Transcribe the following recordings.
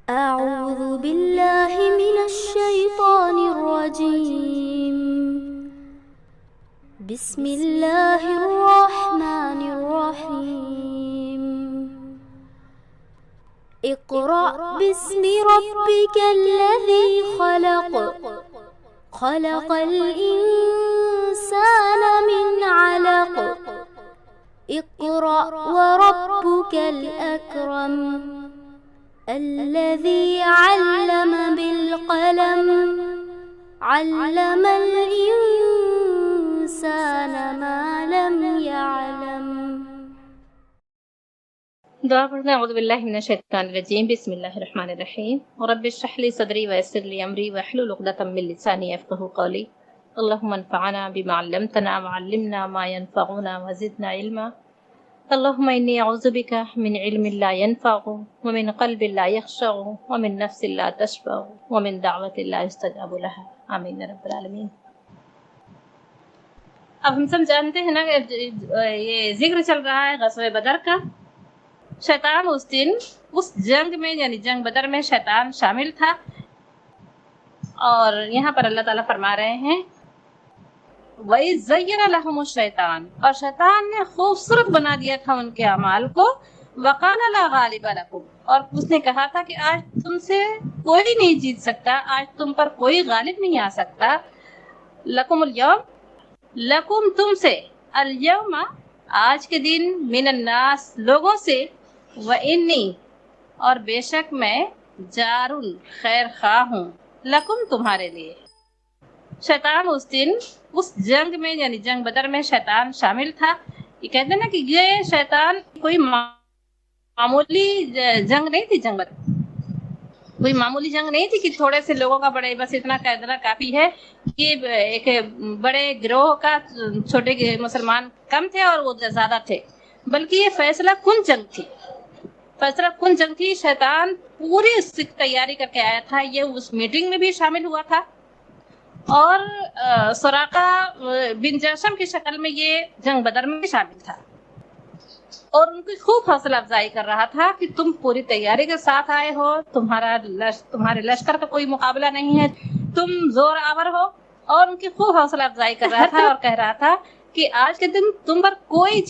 أعوذ بالله من الشيطان الرجيم. بسم الله الرحمن الرحيم. اقرأ باسم ربك الذي خلق. خلق الإنسان من علق. اقرأ وربك الأكرم. الذي علم بالقلم. علم الإنسان ما لم يعلم. دعا پڑھنا اعوذ باللہ من الشیطان الرجیم بسم اللہ الرحمن الرحیم رب اشرح لی صدری ویسر لی امری واحلل عقدۃ من لسانی یفقهوا قولی اللهم انفعنا بما علمتنا وعلمنا ما ينفعنا وزدنا علما اللهم انی اعوذ بک من علم لا ينفع ومن قلب لا يخشع ومن نفس لا تشبع ومن دعوة لا يستجاب لها آمین رب العالمین۔ اب ہم سب جانتے ہیں نا کہ یہ ذکر چل رہا ہے غزوہ بدر کا۔ شیطان اس دن اس جنگ میں یعنی جنگ بدر میں شیطان شامل تھا، اور یہاں پر اللہ تعالیٰ فرما رہے ہیں وَإِذْ زَيَّنَ لَهُمُ الشَّيْطَانُ، اور شیطان نے خوبصورت بنا دیا تھا ان کے اعمال کو، وَقَالَ لَا غَالِبَ لَكُمْ، اور اس نے کہا تھا کہ آج تم سے کوئی نہیں جیت سکتا، آج تم پر کوئی غالب نہیں آ سکتا۔ لَكُمُ الْيَوْمَ، لَكُمْ تم سے، الْيَوْمَ آج کے دن، مِنَ النَّاسِ لوگوں سے، وَإِنِّي اور بے شک میں، جار خیر خواہ ہوں، لَكُمْ تمہارے لیے۔ شیطان اس دن اس جنگ میں یعنی جنگ بدر میں شیطان شامل تھا۔ یہ کہتے ہیں نا کہ یہ شیطان کوئی معمولی جنگ نہیں تھی، جنگ بدر کوئی معمولی جنگ نہیں تھی کہ تھوڑے سے لوگوں کا بڑے بس اتنا کہہ دینا کافی ہے کہ ایک بڑے گروہ کا چھوٹے مسلمان کم تھے اور وہ زیادہ تھے، بلکہ یہ فیصلہ کن جنگ تھی، فیصلہ کن جنگ تھی۔ شیطان پوری اس کی تیاری کر کے آیا تھا، یہ اس میٹنگ میں بھی شامل ہوا تھا، اور سراقہ بن جشم کی شکل میں یہ جنگ بدر میں بھی شامل تھا، اور ان کی خوب حوصلہ افزائی کر رہا تھا کہ تم پوری تیاری کے ساتھ آئے ہو، تمہارے لشکر کا کوئی مقابلہ نہیں ہے، تم زور آور ہو، اور ان کی خوب حوصلہ افزائی کر رہا تھا اور کہہ رہا تھا کہ آج کے دن تم پر کوئی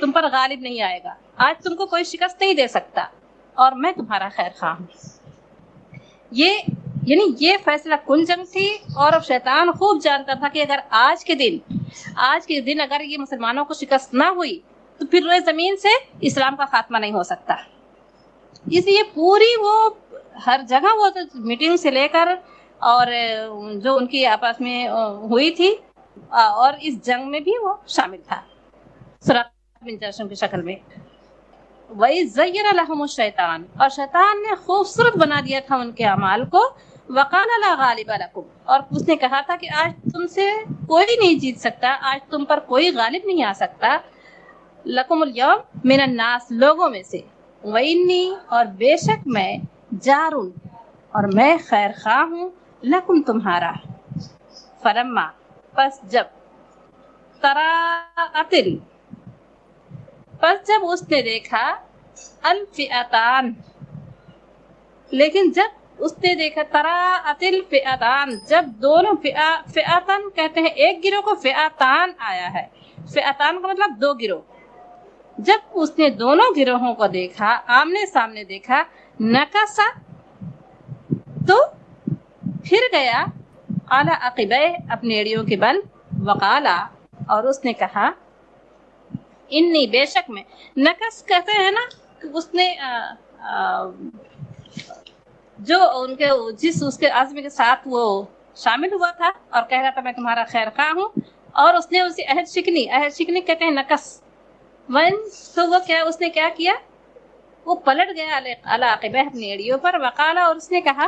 تم پر غالب نہیں آئے گا، آج تم کو کوئی شکست نہیں دے سکتا، اور میں تمہارا خیر خواہ ہوں۔ یہ فیصلہ کن جنگ تھی، اور اب شیطان خوب جانتا تھا کہ اگر آج کے دن اگر یہ مسلمانوں کو شکست نہ ہوئی تو پھر روئے زمین سے اسلام کا خاتمہ نہیں ہو سکتا۔ اس لیے پوری وہ ہر جگہ وہ میٹنگ سے لے کر اور جو ان کی آپس میں ہوئی تھی، اور اس جنگ میں بھی وہ شامل تھا سراقہ بن جشم کی شکل میں۔ وَإِذْ زَيَّنَ لَهُمُ الشَّيْطَانُ، اور شیطان نے خوبصورت بنا دیا تھا ان کے اعمال کو، وَقَالَ لَا غَالِبَ لَكُمْ، اور اس نے کہا تھا کہ آج تم سے کوئی نہیں جیت سکتا، آج تم پر کوئی غالب نہیں آ سکتا۔ لَكُمُ الْيَوْمَ مِنَ النَّاسِ لوگوں میں سے، وَإِنِّي اور بے شک میں، جار اور میں خیر خواہ ہوں، لَكُمْ تمہارا۔ فَلَمَّا پس جب، تَرَاءَتِ پس جب اس نے دیکھا، الفئتان لیکن جب اس نے دیکھا، تراءت الفئتان جب دونوں فئتان کہتے ہیں ایک گروہ کو، فئتان آیا ہے، فئتان کا مطلب دو گروہ، جب اس نے دونوں گروہوں کو دیکھا، آمنے سامنے دیکھا، نکسا تو پھر گیا، علی عقبیہ اپنے ایڑیوں کے بل، وقالا اور اس نے کہا، انی بے شک میں، نکس کہتے ہیں نا اس نے جو ان کے اس کے عزم کے ساتھ وہ شامل ہوا تھا اور کہہ رہا تھا میں تمہارا خیر خواہ ہوں، اور اس نے اسی عہد شکنی کہتے ہیں نکس، تو وہ کیا اس نے کیا کیا، وہ پلٹ گیا علی عقبیہ اپنی ایڑیوں پر، وقالا اور اس نے کہا،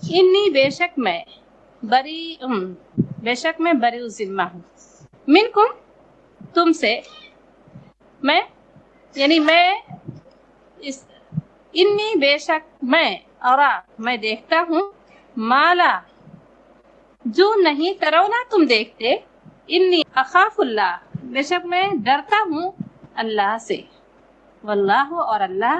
انی بے شک میں بری ذمہ ہوں، منکم تم سے، میں یعنی میں انی بے شک میں دیکھتا ہوں، مالا جو نہیں ترونا تم دیکھتے، انی اخاف اللہ بے شک میں ڈرتا ہوں اللہ سے، واللہ اور اللہ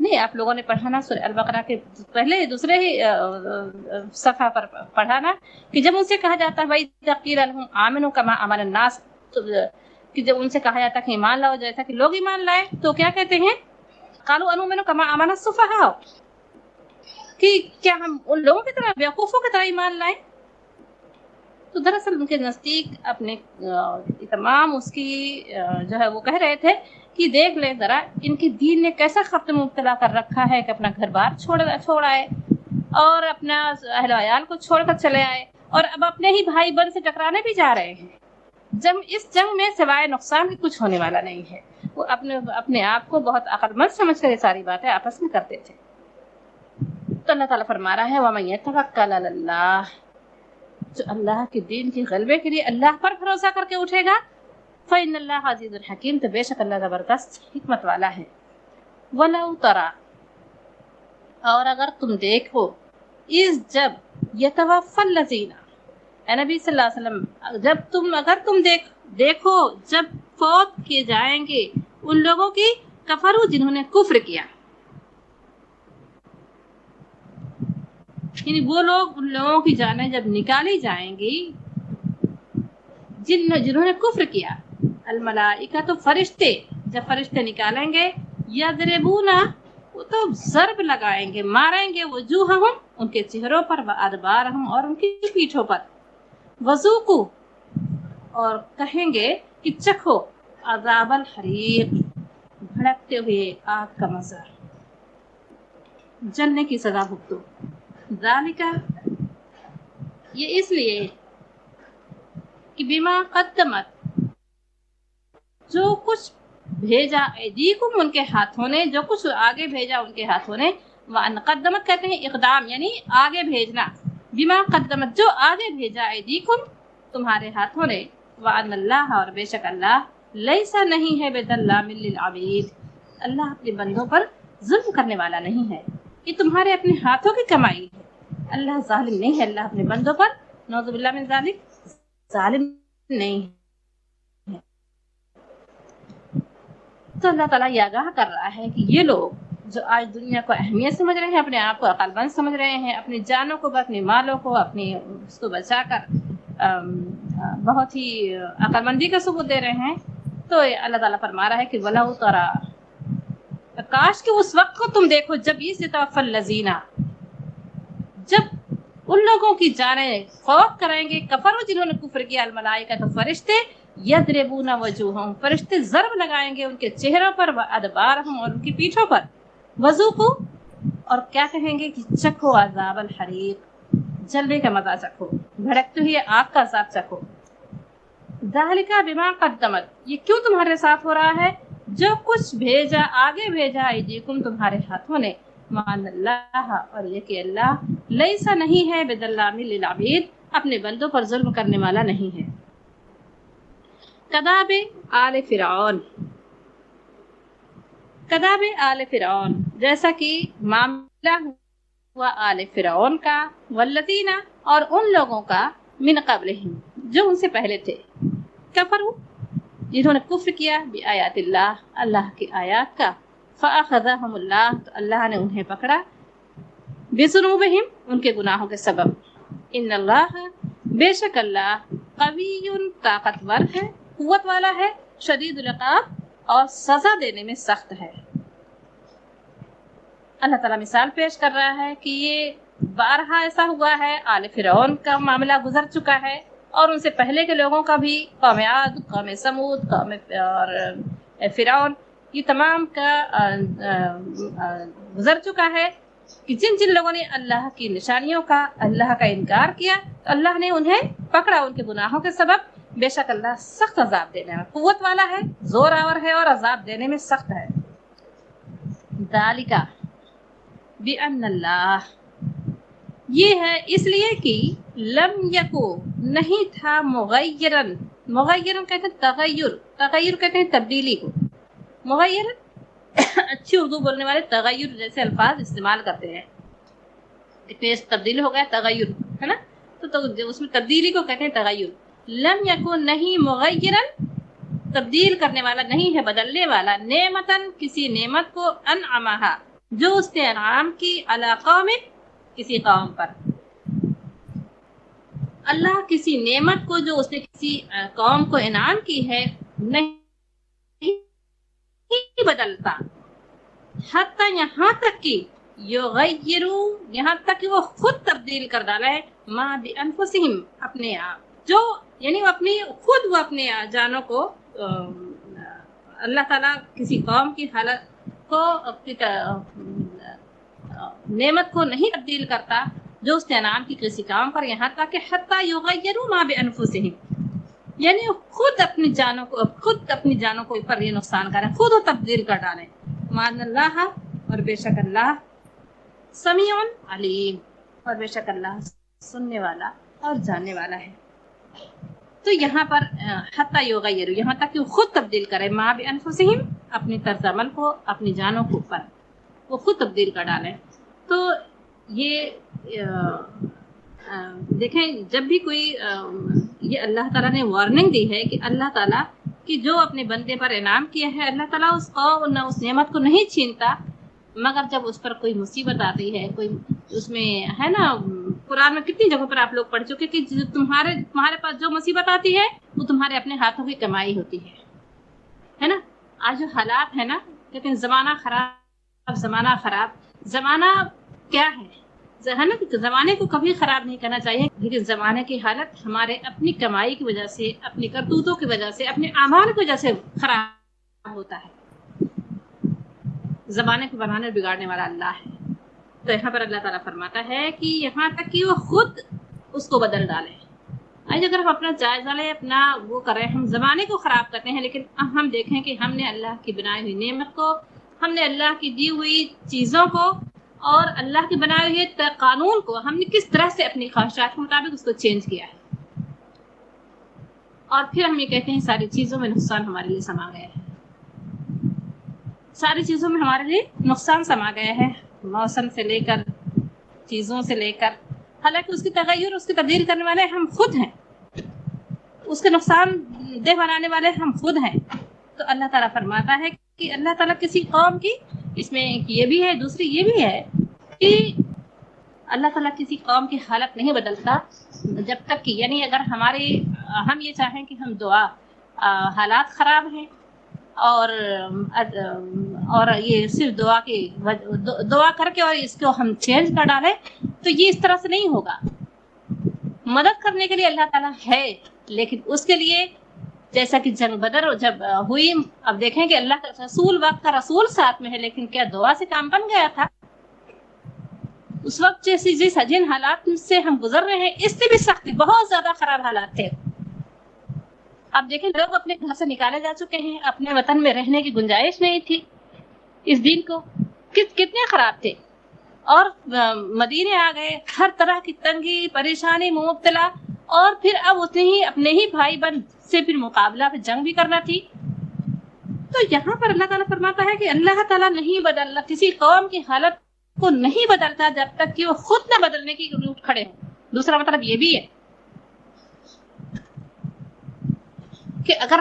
نہیں آپ لوگوں نے پڑھانا سورہ البقرہ کے پہلے دوسرے ہی صفحہ پر پڑھانا کہ جب ان سے کہا جاتا ہے وَإِذَا قِيلَ لَهُمْ آمِنُوا كَمَا آمَنَ النَّاسُ، کہ جب ان سے کہا جاتا ہے کہ ایمان لاؤ جیسا کہ لوگ ایمان لائے، تو کیا کہتے ہیں؟ قَالُوا أَنُؤْمِنُ كَمَا آمَنَ السُّفَهَاءُ، کہ کیا ہم ان لوگوں کی طرح بیوقوفوں کی طرح ایمان لائیں؟ تو دراصل ان کے نزدیک اپنے تمام اس کی جو ہے وہ کہہ رہے تھے کہ دیکھ لیں ذرا ان کے دین نے کیسا خبط مبتلا کر رکھا ہے کہ اپنا گھر بار چھوڑ آئے اور اپنا اہل و عیال کو چھوڑ کر چلے آئے، اور اب اپنے ہی بھائی بہن سے ٹکرانے بھی جا رہے ہیں۔ اس جنگ میں سوائے نقصان کے کچھ ہونے والا نہیں ہے۔ وہ اپنے آپ کو بہت عقل مند سمجھ کر یہ ساری باتیں آپس میں کرتے تھے۔ تو اللہ تعالیٰ فرما رہا ہے وَمَن يَتَوَکَّلْ عَلَى اللَّهِ، جو اللہ کے دین کے غلبے کے لیے اللہ پر بھروسہ کر کے اٹھے گا، فَإِنَّ اللَّهَ عَزِيزٌ حَكِيمٌ، تو بے شک اللہ زبردست حکمت والا ہے۔ وَلَوْ تَرَى، اور اگر تم دیکھو، جب يَتَوَفَّى الَّذِينَ، اے نبی صلی اللہ علیہ وسلم اگر تم دیکھو جب فوت کیے جائیں گے ان لوگوں کی، کفروا، جنہوں نے کفر کیا، یعنی وہ لوگ، ان لوگوں کی جانیں جب نکالی جائیں گی جنہوں نے کفر کیا، الملائکہ، تو فرشتے، جب فرشتے نکالیں گے، یضربون، وہ تو ضرب لگائیں گے، ماریں گے، وجوہہم، ان کے چہروں پر، وادبارہم، اور ان کی پیٹھوں پر، وذوقوا، اور کہیں گے کہ چکھو، عذاب الحریق، بھڑکتے ہوئے آگ کا مزہ، جلنے کی سزا بھگتو۔ ذالک، یہ اس لیے کہ بما قدمت، جو کچھ بھیجا، ایدیکم، ان کے ہاتھوں نے، جو کچھ آگے بھیجا ان کے ہاتھوں نے، وان قدمت کہتے ہیں اقدام، یعنی آگے بھیجنا، بما قدمت، جو آگے بھیجا، ایدیکم، تمہارے ہاتھوں نے، وان اللہ، اور بے شک اللہ، لیسا، نہیں ہے، بظلام للعبید، اللہ اپنے بندوں پر ظلم کرنے والا نہیں ہے، یہ تمہارے اپنے ہاتھوں کی کمائی ہے، اللہ ظالم نہیں ہے، اللہ اپنے بندوں پر، نعوذ باللہ من ذالک، ظالم نہیں ہے۔ تو اللہ تعالیٰ یہ آگاہ کر رہا ہے کہ یہ لوگ جو آج دنیا کو اہمیت سمجھ رہے ہیں، اپنے آپ کو عقل مند سمجھ رہے ہیں، اپنی جانوں کو، اپنے مالوں کو، اپنی اس کو بچا کر بہت ہی عقل مندی کا ثبوت دے رہے ہیں، تو اللہ تعالیٰ فرما رہا ہے کہ وَلَوْ تَرَى، کاش کہ اس وقت کو تم دیکھو جب يَتَوَفَّى الَّذِينَ، جب ان لوگوں کی جانیں فوت کریں گے، کفروا، جنہوں نے کفر کیا، الملائکہ، تو فرشتے، یضربون وجوہہم، فرشتے ضرب لگائیں گے ان کے چہروں پر، وادبارہم، اور ان کی پیٹھوں پر، وذوقوا، اور کیا کہیں گے کہ چکھو عذاب الحریق، جلنے کا مزہ چکھو، بھڑکتے ہوئے آگ کا عذاب چکھو۔ ذالک بما قدمت، یہ کیوں تمہارے ساتھ ہو رہا ہے؟ جو کچھ بھیجا، آگے بھیجا، ایدیکم، تمہارے ہاتھوں نے، وان اللہ، اور یہ کہ اللہ، لیسا، نہیں ہے، بظلام للعبید، اپنے بندوں پر ظلم کرنے والا نہیں ہے۔ کداب آل فرعون، کداب آل فرعون، جیسا کہ معاملہ ہوا آل فرعون کا، والذین، اور ان لوگوں کا، من قبلہم، جو ان سے پہلے تھے، کفروا، جنہوں نے کفر کیا، بآیات اللہ، اللہ کی آیات کا، فأخذهم اللہ، تو اللہ نے انہیں پکڑا، بذنوبہم، ان کے گناہوں کے سبب، ان اللہ، بے شک اللہ، قوی، طاقتور ہے، قوت والا ہے، شدید العقاب، اور سزا دینے میں سخت ہے۔ اللہ تعالیٰ مثال پیش کر رہا ہے کہ یہ بارہا ایسا ہوا ہے، آل فرعون کا معاملہ گزر چکا ہے، اور ان سے پہلے کے لوگوں کا بھی، قوم عاد، قوم سمود، قوم اور فرعون، یہ تمام کا گزر چکا ہے کہ جن لوگوں نے اللہ کی نشانیوں کا، اللہ کا انکار کیا، تو اللہ نے انہیں پکڑا ان کے گناہوں کے سبب۔ بے شک اللہ سخت عذاب دینے میں قوت والا ہے، زور آور ہے، اور عذاب دینے میں سخت ہے۔ ذالک بأن اللہ، یہ ہے اس لیے کہ لم یکو، نہیں تھا، مغیرن، مغیرن کہتے ہیں تغیر، تغیر کہتے ہیں تبدیلی کو، مغیر، اچھی اردو بولنے والے تغیر جیسے الفاظ استعمال کرتے ہیں، ٹیسٹ تبدیل ہو گیا، تغیر ہے نا، تو اس میں تبدیلی کو کہتے ہیں تغیر۔ لم یکن، نہیں، مغیرن، تبدیل کرنے والا نہیں ہے، بدلنے والا، نعمتن، کسی نعمت کو، انعمہا، جو اس نے انعام کی علی قوم، کسی قوم پر. اللہ کسی نعمت کو جو اس نے کسی قوم کو انعام کی ہے نہیں بدلتا، حتی یہاں تک کہ یغیروا، یہاں تک کہ وہ خود تبدیل کر ڈالا ہے، ما بانفسہم، اپنے آپ، جو یعنی وہ اپنے جانوں کو اللہ تعالیٰ کسی قوم کی حالت کو نعمت کو نہیں تبدیل کرتا جو اس نے انعام کی کسی کام پر، یہاں تک کہ حتی یغیروا ما بانفسہم، یعنی خود اپنی جانوں کو پر یہ نقصان کریں، خود وہ تبدیل کر ڈالیں. مان اللہ، اور بے شک اللہ سمیع علیم، اور بے شک اللہ سننے والا اور جاننے والا ہے. تو یہاں پر حتی یغیروا، یہاں تک کہ وہ خود تبدیل کرے، ما بانفسہم، اپنی طرز عمل کو اپنی جانوں کو پر وہ خود تبدیل کر ڈالیں. تو یہ دیکھیں، جب بھی کوئی یہ اللہ تعالیٰ نے وارننگ دی ہے کہ اللہ تعالیٰ کہ جو اپنے بندے پر انعام کیا ہے، اللہ تعالیٰ اس نعمت کو نہیں چھینتا، مگر جب اس پر کوئی مصیبت آتی ہے، کوئی اس میں ہے نا، قرآن میں کتنی جگہوں پر آپ لوگ پڑھ چکے کہ تمہارے پاس جو مصیبت آتی ہے وہ تمہارے اپنے ہاتھوں کی کمائی ہوتی ہے نا. آج جو حالات ہے نا، لیکن زمانہ خراب، زمانہ کیا ہے نا، زمانے کو کبھی خراب نہیں کرنا چاہیے، لیکن زمانے کی حالت ہمارے اپنی کمائی کی وجہ سے، اپنی کرتوتوں کی وجہ سے، اپنے اعمال کی وجہ سے خراب ہوتا ہے. زمانے کو بنانے اور بگاڑنے والا اللہ ہے. تو یہاں پر اللہ تعالیٰ فرماتا ہے کہ یہاں تک کہ وہ خود اس کو بدل ڈالے. آج اگر ہم اپنا جائزہ لیں، اپنا وہ کریں، ہم زمانے کو خراب کرتے ہیں، لیکن اب ہم دیکھیں کہ ہم نے اللہ کی بنائی ہوئی نعمت کو، ہم نے اللہ کی دی ہوئی چیزوں کو اور اللہ کی بنائے ہوئے قانون کو ہم نے کس طرح سے اپنی خواہشات کے مطابق اس کو چینج کیا ہے. اور پھر ہم یہ کہتے ہیں ساری چیزوں میں نقصان ہمارے لیے سما گیا ہے، ساری چیزوں میں ہمارے لیے نقصان سما گیا ہے، موسم سے لے کر، چیزوں سے لے کر، حالانکہ اس کی تغیر، اس کی تبدیل کرنے والے ہم خود ہیں، اس کے نقصان دہ بنانے والے ہم خود ہیں. تو اللہ تعالیٰ فرماتا ہے کہ اللہ تعالیٰ کسی قوم کی، اس میں یہ بھی ہے، دوسری یہ بھی ہے کہ اللہ تعالیٰ کسی قوم کی حالت نہیں بدلتا جب تک کہ، یعنی اگر ہم یہ چاہیں کہ ہم حالات خراب ہیں اور یہ صرف دعا کر کے اور اس کو ہم چینج کر ڈالیں، تو یہ اس طرح سے نہیں ہوگا. مدد کرنے کے لیے اللہ تعالیٰ ہے، لیکن اس کے لیے جیسا کہ جنگ بدر جب ہوئی، اب دیکھیں کہ اللہ کا رسول، وقت کا رسول ساتھ میں ہے، لیکن کیا دعا سے کام بن گیا تھا؟ اس وقت جن حالات سے ہم گزر رہے ہیں، اس سے بھی سختی، بہت زیادہ خراب حالات تھے. اب دیکھیں، لوگ اپنے گھر سے نکالے جا چکے ہیں، اپنے وطن میں رہنے کی گنجائش نہیں تھی. اس دین کو کتنے خراب تھے، اور مدینے آ گئے، ہر طرح کی تنگی، پریشانی مبتلا، اور پھر اب اپنے ہی بھائی بہن سے پھر مقابلہ، پھر جنگ بھی کرنا تھی. تو یہاں پر اللہ تعالیٰ فرماتا ہے کہ اللہ تعالیٰ نہیں بدلتا، کسی قوم کی حالت کو نہیں بدلتا جب تک کہ وہ خود نہ بدلنے کی روٹ کھڑے ہوں. دوسرا مطلب یہ بھی ہے کہ اگر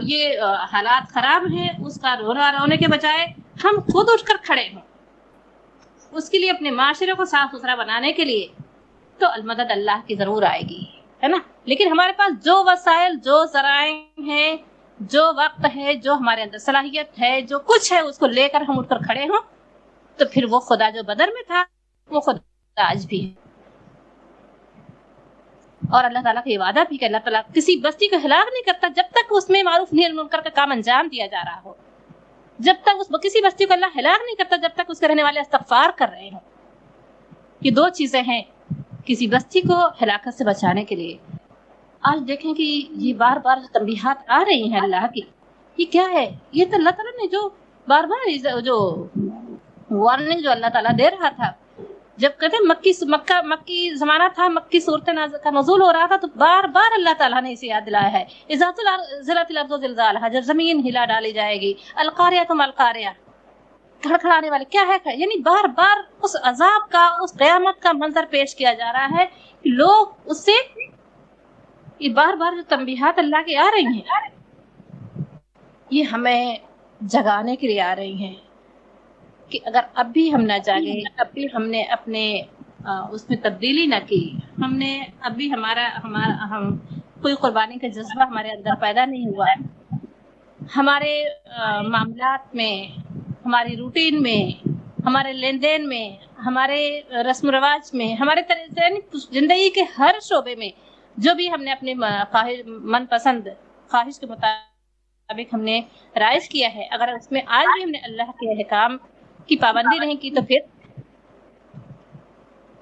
یہ حالات خراب ہیں، اس کا رونے کے بجائے ہم خود اٹھ کر کھڑے ہوں اس کے لیے، اپنے معاشرے کو صاف ستھرا بنانے کے لیے، تو المدد اللہ کی ضرور آئے گی، ہے نا. لیکن ہمارے پاس جو وسائل، جو ذرائع ہیں، جو وقت ہے، جو ہمارے اندر صلاحیت ہے، جو کچھ ہے، اس کو لے کر ہم اٹھ کر کھڑے ہوں، تو پھر وہ خدا جو بدر میں تھا وہ خدا آج بھی ہے. اور اللہ تعالیٰ کا یہ وعدہ بھی کہ اللہ تعالیٰ کسی بستی کو ہلاک نہیں کرتا جب تک اس میں معروف نہیں منکر کا کام انجام دیا جا رہا ہو، جب تک کسی بستی کو اللہ ہلاک نہیں کرتا جب تک اس کے رہنے والے استغفار کر رہے ہوں. یہ دو چیزیں ہیں کسی بستی کو ہلاکت سے بچانے کے لیے. آج دیکھیں کہ یہ بار بار تنبیہات آ رہی ہیں اللہ کی، یہ کیا ہے؟ یہ تو اللہ تعالیٰ نے جو بار بار جو وارننگ جو اللہ تعالیٰ دے رہا تھا، جب کہتے مکی زمانہ تھا، مکی صورت کا نزول ہو رہا تھا، تو بار بار اللہ تعالیٰ نے اسے یاد دلایا ہے. اذا زلزلت الارض زلزالها، جب زمین ہلا ڈالی جائے گی، القاریہ ما القاریہ، کھڑکھڑانے والے کیا ہے، یعنی بار بار اس عذاب کا، اس قیامت کا منظر پیش کیا جا رہا ہے. لوگ اس سے یہ بار بار جو تنبیہات اللہ کی آ رہی ہیں، یہ ہمیں جگانے کے لیے آ رہی ہیں. کہ اگر اب بھی ہم نہ جاگے، اب بھی ہم نے اپنے اس میں تبدیلی نہ کی، ہم نے اب بھی ہم کوئی قربانی کا جذبہ ہمارے اندر پیدا نہیں ہوا، ہمارے معاملات میں، ہماری روٹین میں، ہمارے لین دین میں، ہمارے رسم و رواج میں، ہمارے زندگی کے ہر شعبے میں جو بھی ہم نے اپنے من پسند خواہش کے مطابق ہم نے رائج کیا ہے، اگر اس میں آج بھی ہم نے اللہ کے احکام کی پابندی نہیں کی تو پھر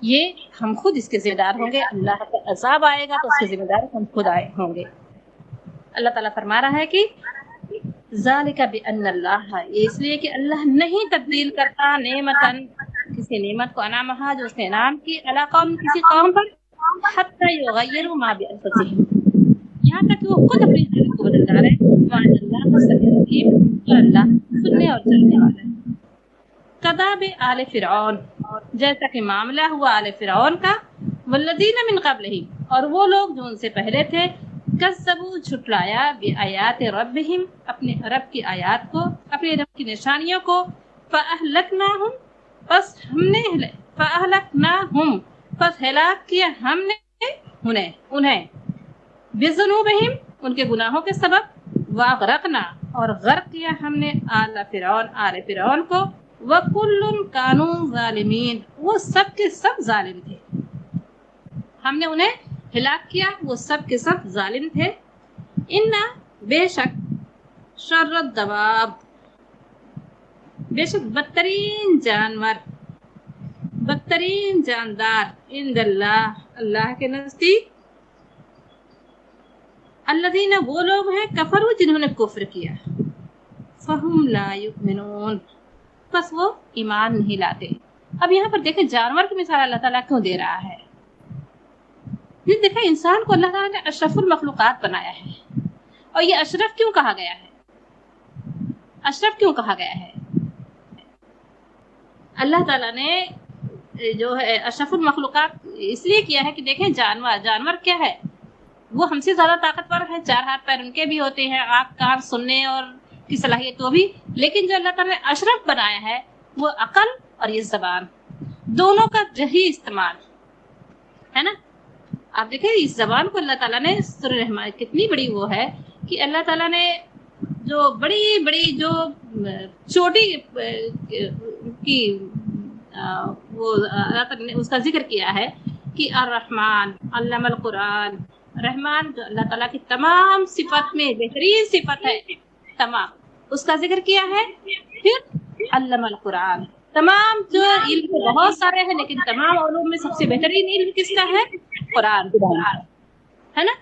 یہ ہم خود اس کے ذمہ دار ہوں گے، اللہ کا عذاب آئے گا تو اس کے ذمہ دار ہم خود آئے ہوں گے۔ اللہ تعالیٰ فرما رہا ہے کہ ذالک بأن اللہ، یہ اس لیے کہ اللہ نہیں تبدیل کرتا نعمتاً، کسی نعمت کو انعامہا جو اس نے انعام کی، علی قوم کسی قوم پر، حتی یغیروا ما بانفسہم، یہاں تک کہ وہ خود اپنی حالت کو بدل ڈالے، وان اللہ سمیع علیم، اور اللہ سننے اور جاننے والا ہے۔ کذاب آل فرعون، جیسا کہ معاملہ ہوا آل فرعون کا، والذین من قبلہم، اور وہ لوگ جو ان سے پہلے تھے، کذبوا جھٹلایا بآیات ربہم، اپنے رب کی آیات کو، اپنے رب کی نشانیوں کو، فأہلکناہم، پس ہلاک کیا ہم نے انہیں بذنوبہم، ان کے گناہوں کے سبب، واغرقنا، اور غرق کیا ہم نے آل فرعون کو، وَكُلٌّ كَانُوا ظَالِمِينَ، وہ سب کے سب ظالم تھے، ہم نے انہیں ہلاک کیا، وہ سب کے سب ظالم تھے۔ اِنَّ، بے شک، شر الدواب، بے شک بدترین جانور، بدترین جاندار، عند اللہ، اللہ کے نزدیک، الذین، وہ لوگ ہیں، کفروا، جنہوں نے کفر کیا، فہم لا یؤمنون، بس وہ ایمان نہیں لاتے۔ اب یہاں پر دیکھیں جانور کی مثال اللہ تعالیٰ کیوں دے رہا ہے؟ یہ دیکھیں انسان کو اللہ تعالیٰ نے اشرف المخلوقات بنایا ہے، اور یہ اشرف کیوں کہا گیا ہے؟ اشرف کیوں کہا گیا ہے؟ اللہ تعالیٰ نے جو ہے اشرف المخلوقات اس لیے کیا ہے کہ دیکھیں جانور کیا ہے؟ وہ ہم سے زیادہ طاقتور ہے، 4 ہاتھ پیر ان کے بھی ہوتے ہیں، آنکھ کان سننے اور کی صلاحیت وہ بھی، لیکن جو اللہ تعالیٰ نے اشرف بنایا ہے وہ عقل اور یہ زبان، دونوں کا صحیح استعمال ہے نا۔ آپ دیکھیں اس زبان کو اللہ تعالیٰ نے سورہ رحمان کتنی بڑی وہ ہے کہ اللہ تعالیٰ نے جو بڑی جو چوٹی کی وہ اللہ تعالیٰ نے اس کا ذکر کیا ہے کہ الرحمن علم القرآن، رحمان جو اللہ تعالیٰ کی تمام صفت میں بہترین صفت ہے، تمام اس کا ذکر کیا ہے۔ پھر علم القرآن، تمام جو علم بہت سارے ہیں لیکن تمام علوم میں سب سے بہترین علم کس کا ہے؟ قرآن ہے نا۔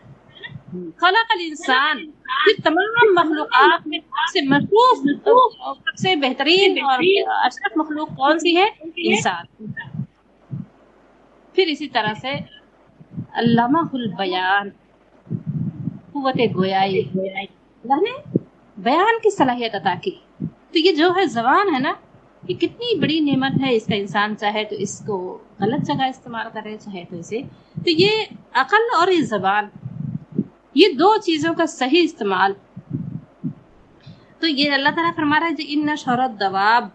خلق الانسان، پھر تمام مخلوقات میں سب سے مشروف، سب سے بہترین اور اشرف مخلوق کون سی ہے؟ انسان۔ پھر اسی طرح سے علامہ البیان، قوت گویائی، اللہ نے بیان کی صلاحیت عطا کی۔ تو یہ جو ہے زبان ہے نا، یہ کتنی بڑی نعمت ہے، اس کا انسان چاہے تو اس کو غلط جگہ استعمال کرے، چاہے تو اسے، تو یہ عقل اور یہ زبان، یہ 2 چیزوں کا صحیح استعمال، تو یہ اللہ تعالیٰ فرما رہا ہے جو ان شر الدواب،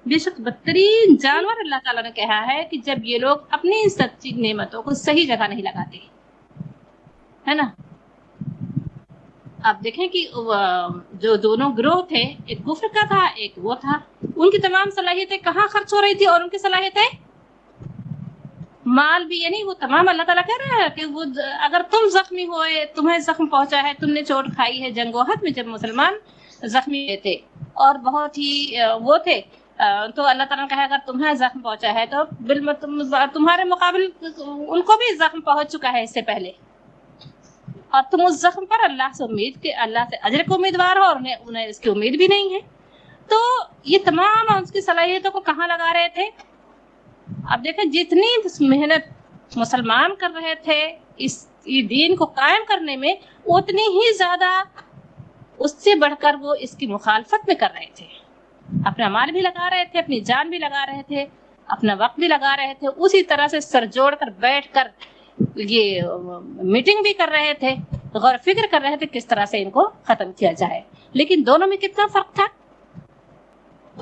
بے شک بدترین جانور اللہ تعالیٰ نے کہا ہے کہ جب یہ لوگ اپنی سچی نعمتوں کو صحیح جگہ نہیں لگاتے، ہے نا۔ آپ دیکھیں کہ جو دونوں گروہ تھے، ایک کفر کا تھا، ایک وہ تھا، ان کی تمام صلاحیتیں کہاں خرچ ہو رہی تھی، اور ان کی صلاحیتیں مال بھی، یعنی وہ تمام اللہ تعالیٰ کہہ رہا ہے کہ وہ اگر تم زخمی ہوئے، تمہیں زخم پہنچا ہے، تم نے چوٹ کھائی ہے جنگ و حد میں، جب مسلمان زخمی تھے اور بہت ہی وہ تھے، تو اللہ تعالیٰ نے کہا اگر تمہیں زخم پہنچا ہے تو تمہارے مقابل ان کو بھی زخم پہنچ چکا ہے اس سے پہلے، اور تم اس زخم پر اللہ سے امید کے، اللہ سے اجر کو امیدوار ہو، اور انہیں اس کی امید بھی نہیں ہے۔ تو یہ تمام اس کی صلاحیتوں کو کہاں لگا رہے تھے؟ اب دیکھیں جتنی محنت مسلمان کر رہے تھے اس دین کو قائم کرنے میں، اتنی ہی زیادہ اس سے بڑھ کر وہ اس کی مخالفت میں کر رہے تھے، اپنا مال بھی لگا رہے تھے، اپنی جان بھی لگا رہے تھے، اپنا وقت بھی لگا رہے تھے، اسی طرح سے سر جوڑ کر بیٹھ کر یہ میٹنگ بھی کر رہے تھے، غور فکر کر رہے تھے کس طرح سے ان کو ختم کیا جائے، لیکن دونوں میں کتنا فرق تھا؟